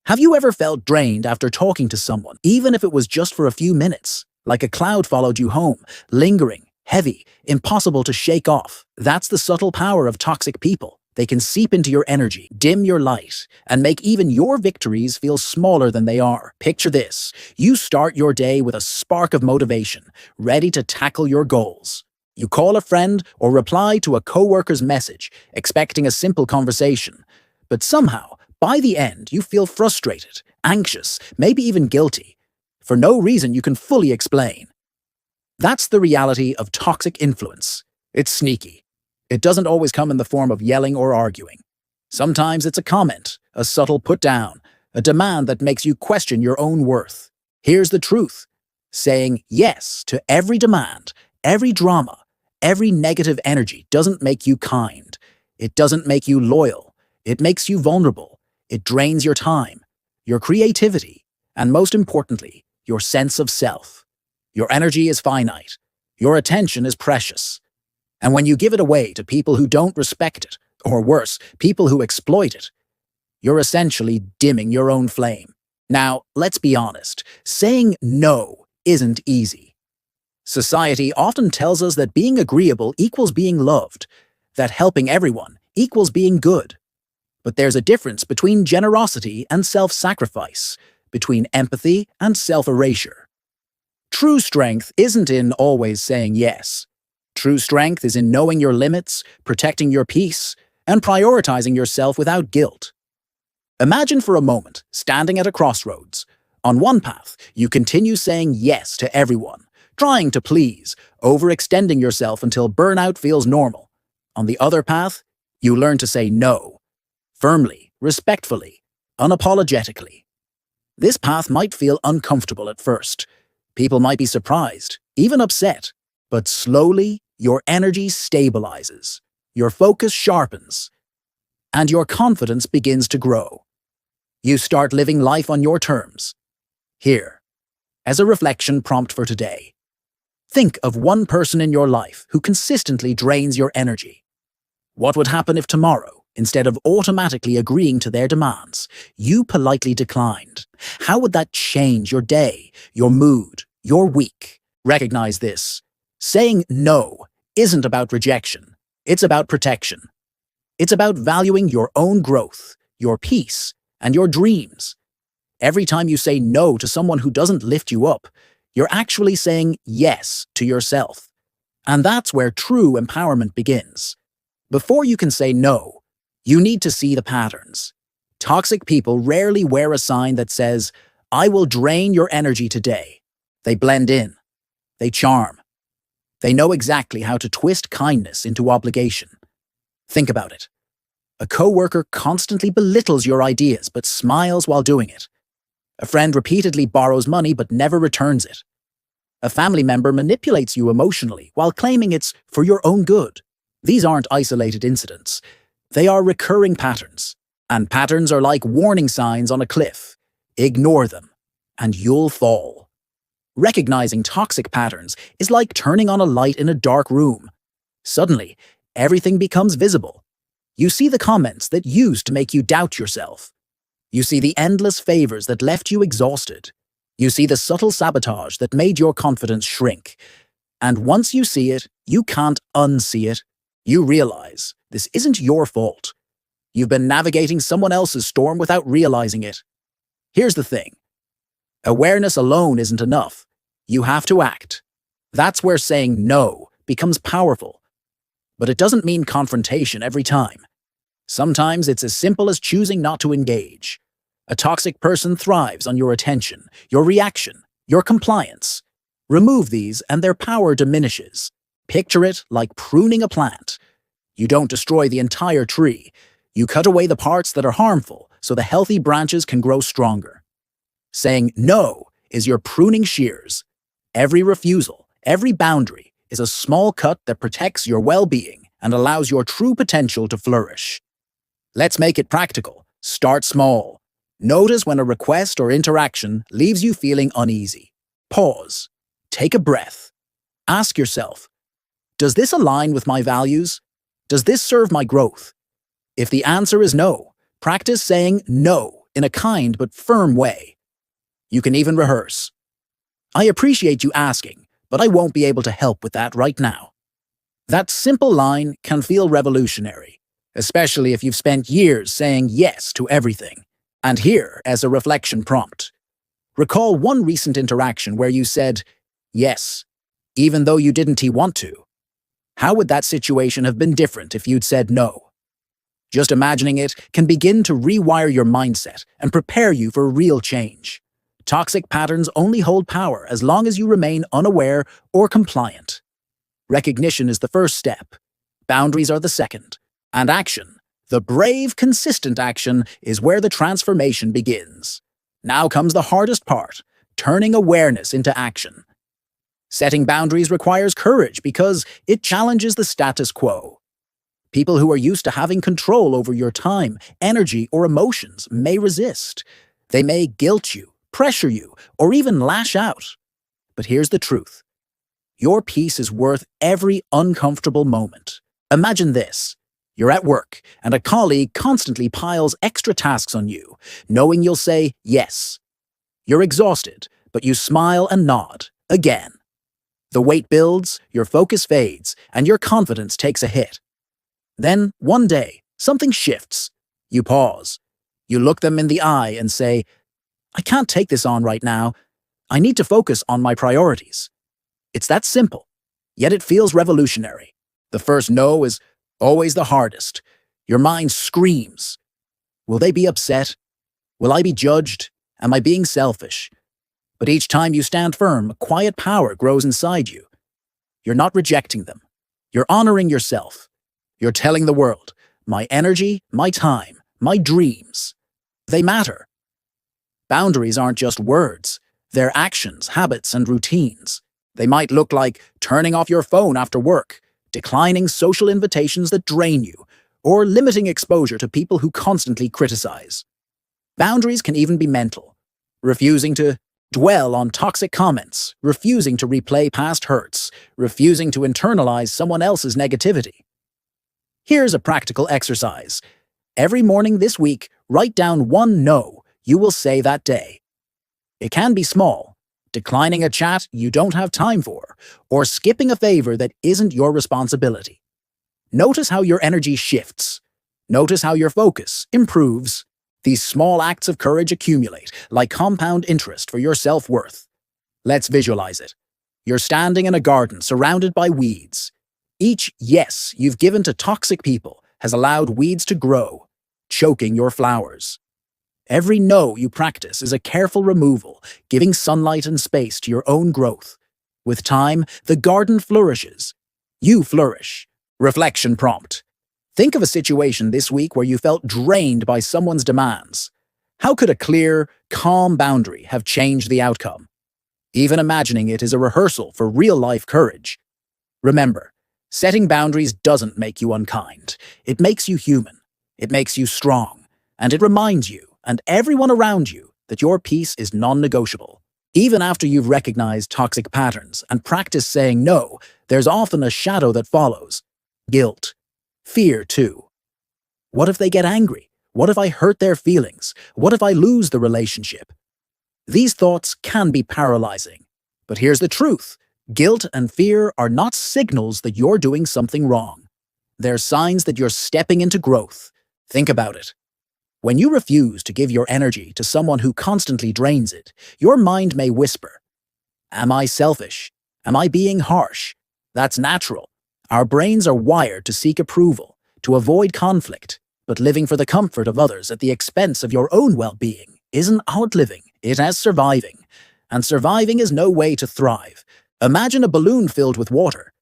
Have you ever felt drained after talking to someone, even if it was just for a few minutes? Like a cloud followed you home, lingering, heavy, impossible to shake off. That's the subtle power of toxic people. They can seep into your energy, dim your light, and make even your victories feel smaller than they are. Picture this. You start your day with a spark of motivation, ready to tackle your goals. You call a friend or reply to a coworker's message, expecting a simple conversation. But somehow, by the end, you feel frustrated, anxious, maybe even guilty, for no reason you can fully explain. That's the reality of toxic influence. It's sneaky. It doesn't always come in the form of yelling or arguing. Sometimes it's a comment, a subtle put-down, a demand that makes you question your own worth. Here's the truth. Saying yes to every demand, every drama, every negative energy doesn't make you kind. It doesn't make you loyal. It makes you vulnerable. It drains your time, your creativity, and most importantly, your sense of self. Your energy is finite. Your attention is precious. And when you give it away to people who don't respect it, or worse, people who exploit it, you're essentially dimming your own flame. Now, let's be honest, saying no isn't easy. Society often tells us that being agreeable equals being loved, that helping everyone equals being good. But there's a difference between generosity and self-sacrifice, between empathy and self-erasure. True strength isn't in always saying yes. True strength is in knowing your limits, protecting your peace, and prioritizing yourself without guilt. Imagine for a moment standing at a crossroads. On one path, you continue saying yes to everyone, trying to please, overextending yourself until burnout feels normal. On the other path, you learn to say no. Firmly, respectfully, unapologetically. This path might feel uncomfortable at first. People might be surprised, even upset. But slowly, your energy stabilizes, your focus sharpens, and your confidence begins to grow. You start living life on your terms. Here, as a reflection prompt for today, think of one person in your life who consistently drains your energy. What would happen if tomorrow, instead of automatically agreeing to their demands, you politely declined? How would that change your day, your mood, your week? Recognize this. Saying no isn't about rejection. It's about protection. It's about valuing your own growth, your peace, and your dreams. Every time you say no to someone who doesn't lift you up, you're actually saying yes to yourself. And that's where true empowerment begins. Before you can say no, you need to see the patterns. Toxic people rarely wear a sign that says, "I will drain your energy today." They blend in. They charm. They know exactly how to twist kindness into obligation. Think about it. A coworker constantly belittles your ideas but smiles while doing it. A friend repeatedly borrows money but never returns it. A family member manipulates you emotionally while claiming it's for your own good. These aren't isolated incidents. They are recurring patterns. And patterns are like warning signs on a cliff. Ignore them, and you'll fall. Recognizing toxic patterns is like turning on a light in a dark room. Suddenly, everything becomes visible. You see the comments that used to make you doubt yourself. You see the endless favors that left you exhausted. You see the subtle sabotage that made your confidence shrink. And once you see it, you can't unsee it. You realize this isn't your fault. You've been navigating someone else's storm without realizing it. Here's the thing. Awareness alone isn't enough. You have to act. That's where saying no becomes powerful. But it doesn't mean confrontation every time. Sometimes it's as simple as choosing not to engage. A toxic person thrives on your attention, your reaction, your compliance. Remove these and their power diminishes. Picture it like pruning a plant. You don't destroy the entire tree. You cut away the parts that are harmful so the healthy branches can grow stronger. Saying no is your pruning shears. Every refusal, every boundary is a small cut that protects your well-being and allows your true potential to flourish. Let's make it practical. Start small. Notice when a request or interaction leaves you feeling uneasy. Pause. Take a breath. Ask yourself, does this align with my values? Does this serve my growth? If the answer is no, practice saying no in a kind but firm way. You can even rehearse. I appreciate you asking, but I won't be able to help with that right now. That simple line can feel revolutionary, especially if you've spent years saying yes to everything. And here, as a reflection prompt, recall one recent interaction where you said yes, even though you didn't want to. How would that situation have been different if you'd said no? Just imagining it can begin to rewire your mindset and prepare you for real change. Toxic patterns only hold power as long as you remain unaware or compliant. Recognition is the first step. Boundaries are the second. And action, the brave, consistent action, is where the transformation begins. Now comes the hardest part, turning awareness into action. Setting boundaries requires courage because it challenges the status quo. People who are used to having control over your time, energy, or emotions may resist. They may guilt you, pressure you, or even lash out. But here's the truth. Your peace is worth every uncomfortable moment. Imagine this. You're at work, and a colleague constantly piles extra tasks on you, knowing you'll say yes. You're exhausted, but you smile and nod, again. The weight builds, your focus fades, and your confidence takes a hit. Then, one day, something shifts. You pause. You look them in the eye and say, I can't take this on right now. I need to focus on my priorities. It's that simple, yet it feels revolutionary. The first no is always the hardest. Your mind screams. Will they be upset? Will I be judged? Am I being selfish? But each time you stand firm, a quiet power grows inside you. You're not rejecting them. You're honoring yourself. You're telling the world, my energy, my time, my dreams, they matter. Boundaries aren't just words. They're actions, habits, and routines. They might look like turning off your phone after work, declining social invitations that drain you, or limiting exposure to people who constantly criticize. Boundaries can even be mental, refusing to dwell on toxic comments, refusing to replay past hurts, refusing to internalize someone else's negativity. Here's a practical exercise. Every morning this week, write down one no you will say that day. It can be small, declining a chat you don't have time for, or skipping a favor that isn't your responsibility. Notice how your energy shifts. Notice how your focus improves. These small acts of courage accumulate, like compound interest for your self-worth. Let's visualize it. You're standing in a garden surrounded by weeds. Each yes you've given to toxic people has allowed weeds to grow, choking your flowers. Every no you practice is a careful removal, giving sunlight and space to your own growth. With time, the garden flourishes. You flourish. Reflection prompt. Think of a situation this week where you felt drained by someone's demands. How could a clear, calm boundary have changed the outcome? Even imagining it is a rehearsal for real-life courage. Remember, setting boundaries doesn't make you unkind. It makes you human. It makes you strong. And it reminds you, and everyone around you, that your peace is non-negotiable. Even after you've recognized toxic patterns and practiced saying no, there's often a shadow that follows. Guilt. Fear, too. What if they get angry? What if I hurt their feelings? What if I lose the relationship? These thoughts can be paralyzing. But here's the truth. Guilt and fear are not signals that you're doing something wrong. They're signs that you're stepping into growth. Think about it. When you refuse to give your energy to someone who constantly drains it, your mind may whisper, Am I selfish? Am I being harsh? That's natural. Our brains are wired to seek approval, to avoid conflict, but living for the comfort of others at the expense of your own well-being isn't outliving, it is surviving. And surviving is no way to thrive. Imagine a balloon filled with water.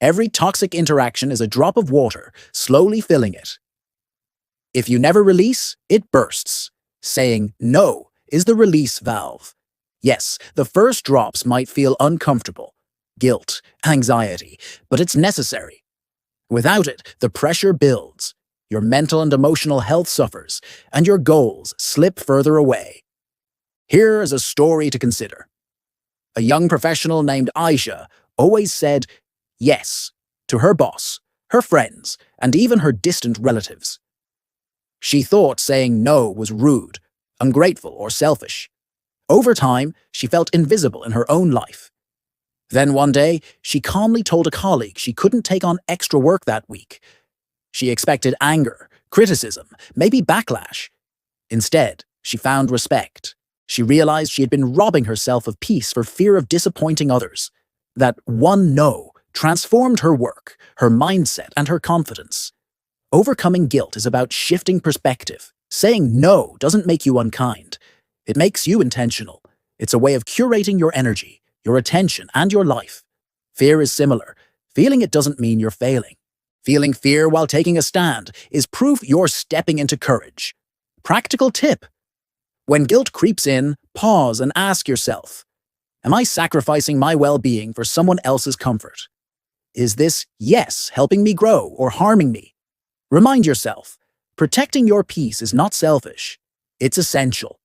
Every toxic interaction is a drop of water, slowly filling it. If you never release, it bursts. Saying no is the release valve. Yes, the first drops might feel uncomfortable, guilt, anxiety, but it's necessary. Without it, the pressure builds, your mental and emotional health suffers, and your goals slip further away. Here is a story to consider. A young professional named Aisha always said yes to her boss, her friends, and even her distant relatives. She thought saying no was rude, ungrateful, or selfish. Over time, she felt invisible in her own life. Then one day, she calmly told a colleague she couldn't take on extra work that week. She expected anger, criticism, maybe backlash. Instead, she found respect. She realized she had been robbing herself of peace for fear of disappointing others. That one no transformed her work, her mindset, and her confidence. Overcoming guilt is about shifting perspective. Saying no doesn't make you unkind. It makes you intentional. It's a way of curating your energy, your attention, and your life. Fear is similar. Feeling it doesn't mean you're failing. Feeling fear while taking a stand is proof you're stepping into courage. Practical tip: when guilt creeps in, pause and ask yourself, am I sacrificing my well-being for someone else's comfort? Is this yes helping me grow or harming me? Remind yourself, protecting your peace is not selfish. It's essential.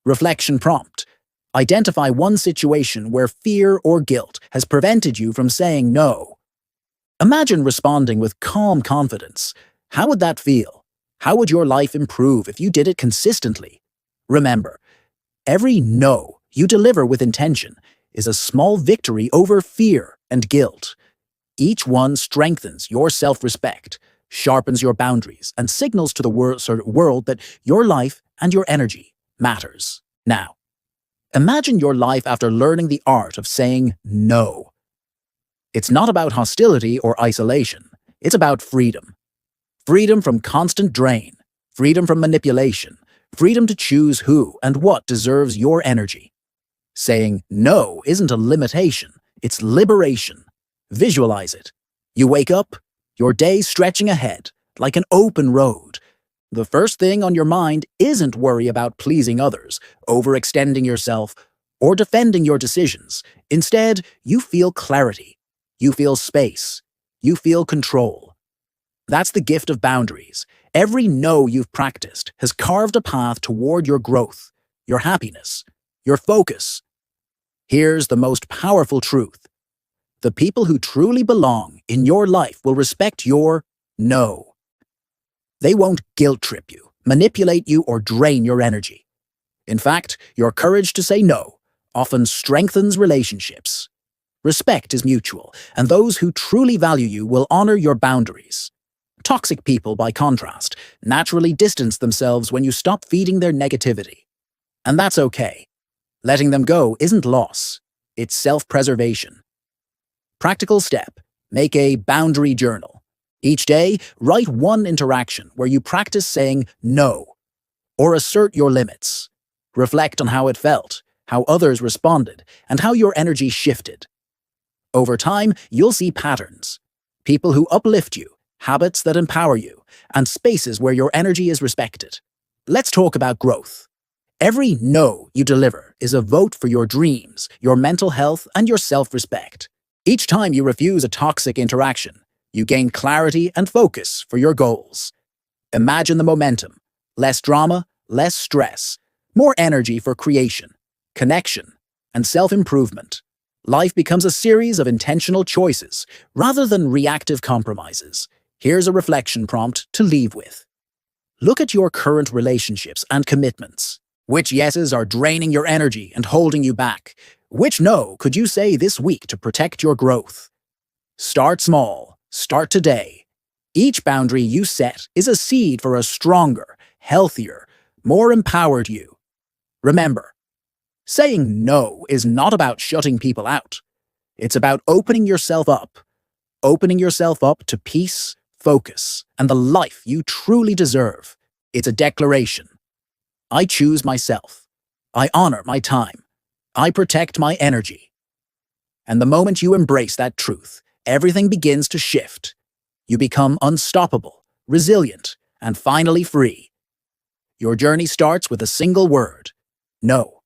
Reflection prompt: identify one situation where fear or guilt has prevented you from saying no. Imagine responding with calm confidence. How would that feel? How would your life improve if you did it consistently? Remember, every no you deliver with intention is a small victory over fear and guilt. Each one strengthens your self-respect, sharpens your boundaries, and signals to the world that your life and your energy matters. Now, imagine your life after learning the art of saying no. It's not about hostility or isolation. It's about freedom. Freedom from constant drain, freedom from manipulation, freedom to choose who and what deserves your energy. Saying no isn't a limitation, it's liberation. Visualize it. You wake up, your day stretching ahead, like an open road. The first thing on your mind isn't worry about pleasing others, overextending yourself, or defending your decisions. Instead, you feel clarity. You feel space. You feel control. That's the gift of boundaries. Every no you've practiced has carved a path toward your growth, your happiness, your focus. Here's the most powerful truth: the people who truly belong in your life will respect your no. They won't guilt-trip you, manipulate you, or drain your energy. In fact, your courage to say no often strengthens relationships. Respect is mutual, and those who truly value you will honor your boundaries. Toxic people, by contrast, naturally distance themselves when you stop feeding their negativity. And that's okay. Letting them go isn't loss, it's self-preservation. Practical step: make a boundary journal. Each day, write one interaction where you practice saying no, or assert your limits. Reflect on how it felt, how others responded, and how your energy shifted. Over time, you'll see patterns: people who uplift you, habits that empower you, and spaces where your energy is respected. Let's talk about growth. Every no you deliver is a vote for your dreams, your mental health, and your self-respect. Each time you refuse a toxic interaction, you gain clarity and focus for your goals. Imagine the momentum: less drama, less stress, more energy for creation, connection, and self-improvement. Life becomes a series of intentional choices rather than reactive compromises. Here's a reflection prompt to leave with. Look at your current relationships and commitments. Which yeses are draining your energy and holding you back? Which no could you say this week to protect your growth? Start small. Start today. Each boundary you set is a seed for a stronger, healthier, more empowered you. Remember, saying no is not about shutting people out. It's about opening yourself up to peace, focus, and the life you truly deserve. It's a declaration. I choose myself. I honor my time. I protect my energy. And the moment you embrace that truth, everything begins to shift. You become unstoppable, resilient, and finally free. Your journey starts with a single word: no.